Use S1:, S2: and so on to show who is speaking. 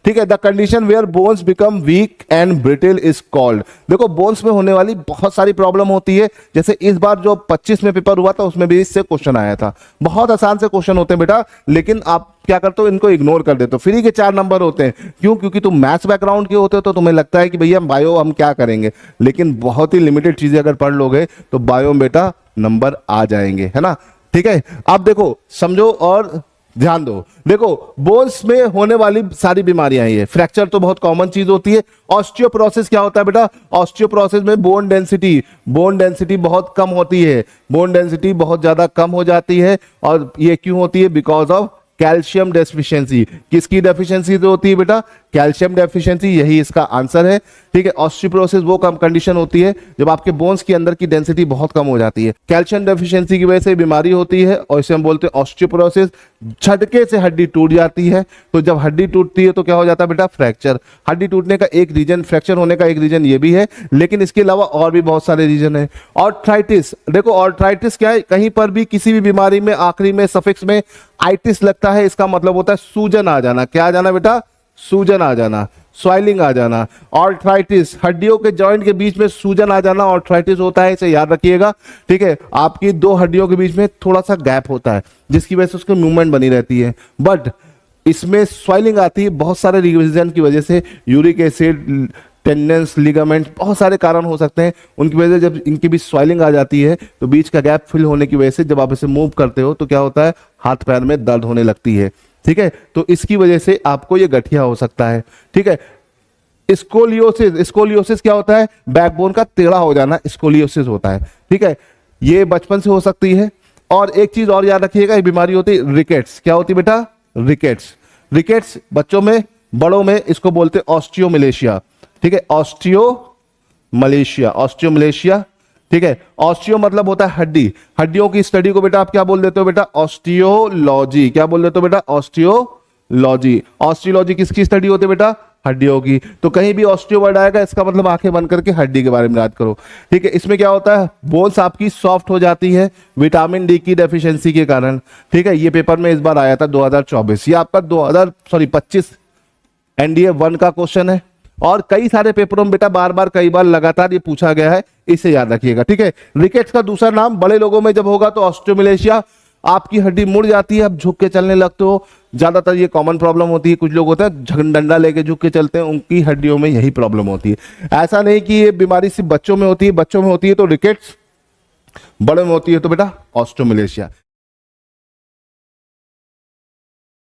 S1: ठीक है। The condition where bones become weak and brittle is called. देखो bones में होने वाली बहुत सारी प्रॉब्लम होती है, जैसे इस बार जो 25 में पेपर हुआ था उसमें भी इससे क्वेश्चन आया था। बहुत आसान से क्वेश्चन होते हैं बेटा, लेकिन आप क्या करते हो, इनको इग्नोर कर देते हो। फ्री के 4 नंबर होते हैं, क्यों? क्योंकि तुम मैथ्स बैकग्राउंड के होते हो तो तुम्हें लगता है कि भैया बायो हम क्या करेंगे, लेकिन बहुत ही लिमिटेड चीजें अगर पढ़ लोगे तो बायो में बेटा नंबर आ जाएंगे, है ना। ठीक है, अब देखो समझो और ध्यान दो। देखो बोन्स में होने वाली सारी बीमारियां ये, फ्रैक्चर तो बहुत कॉमन चीज होती है। ऑस्टियोपोरोसिस क्या होता है बेटा? ऑस्टियोपोरोसिस में बोन डेंसिटी बहुत कम होती है, बोन डेंसिटी बहुत ज्यादा कम हो जाती है। और ये क्यों होती है? Because of calcium deficiency. किसकी डेफिशिएंसी जो होती है बेटा? कैल्शियम डेफिशिएंसी, यही इसका आंसर है। ठीक है, ऑस्टियोपोरोसिस वो कम कंडीशन होती है जब आपके बोन्स के अंदर की डेंसिटी बहुत कम हो जाती है। कैल्शियम डेफिशिएंसी की वजह से बीमारी होती है और इसे हम बोलते हैं ऑस्टियोपोरोसिस। झटके से हड्डी टूट जाती है, तो जब हड्डी टूटती है तो क्या हो जाता है बेटा? फ्रैक्चर। हड्डी टूटने का एक रीजन, फ्रैक्चर होने का एक रीजन ये भी है, लेकिन इसके अलावा और भी बहुत सारे रीजन है। ऑर्थराइटिस, देखो ऑर्थराइटिस क्या है? कहीं पर भी किसी भी बीमारी में आखिरी में सफिक्स में आइटिस लगता है, इसका मतलब होता है सूजन आ जाना। क्या आ जाना बेटा? सूजन आ जाना, स्वाइलिंग आ जाना। ऑर्थराइटिस, हड्डियों के जॉइंट के बीच में सूजन आ जाना ऑर्थराइटिस होता है, इसे याद रखिएगा। ठीक है, आपकी 2 हड्डियों के बीच में थोड़ा सा गैप होता है जिसकी वजह से उसकी मूवमेंट बनी रहती है, बट इसमें स्वाइलिंग आती है बहुत सारे रीजन की वजह से। यूरिक एसिड, टेंडेंस, लिगामेंट, बहुत सारे कारण हो सकते हैं, उनकी वजह से जब इनकी भी स्वाइलिंग आ जाती है तो बीच का गैप फिल होने की वजह से जब आप इसे मूव करते हो तो क्या होता है? हाथ पैर में दर्द होने लगती है। ठीक है, तो इसकी वजह से आपको ये गठिया हो सकता है। ठीक है, स्कोलियोसिस क्या होता है? बैकबोन का टेढ़ा हो जाना स्कोलियोसिस होता है। ठीक है, ये बचपन से हो सकती है। और एक चीज और याद रखिएगा, ये बीमारी होती है रिकेट्स। क्या होती है बेटा? रिकेट्स बच्चों में, बड़ों में इसको बोलते हैं ऑस्टियोमलेशिया। ठीक है, ऑस्टियोमलेशिया। ठीक है, ऑस्टियो मतलब होता है हड्डी, हड्डियों की स्टडी को बेटा आप क्या बोल देते हो बेटा? ऑस्टियोलॉजी। क्या बोल देते हो बेटा? ऑस्टियोलॉजी। ऑस्टियोलॉजी किसकी स्टडी होती है बेटा? हड्डियों की। तो कहीं भी ऑस्टियो वर्ड आएगा इसका मतलब आंखें बंद करके हड्डी के बारे में याद करो। ठीक है, इसमें क्या होता है? बोन्स आपकी सॉफ्ट हो जाती है विटामिन डी की डेफिशिएंसी के कारण। ठीक है, ये पेपर में इस बार आया था 2024, ये आपका 25 एनडीए 1 का क्वेश्चन है। और कई सारे पेपरों में बेटा बार बार कई बार लगातार ये पूछा गया है, इसे याद रखिएगा। ठीक है, रिकेट्स का दूसरा नाम बड़े लोगों में जब होगा तो ऑस्टियोमलेशिया। आपकी हड्डी मुड़ जाती है, आप झुक के चलने लगते हो, ज्यादातर ये कॉमन प्रॉब्लम होती है। कुछ लोग होते हैं डंडा लेके झुक के चलते हैं, उनकी हड्डियों में यही प्रॉब्लम होती है। ऐसा नहीं कि ये बीमारी सिर्फ बच्चों में होती है, बच्चों में होती है तो रिकेट्स, बड़े में होती है तो बेटा ऑस्टियोमलेशिया।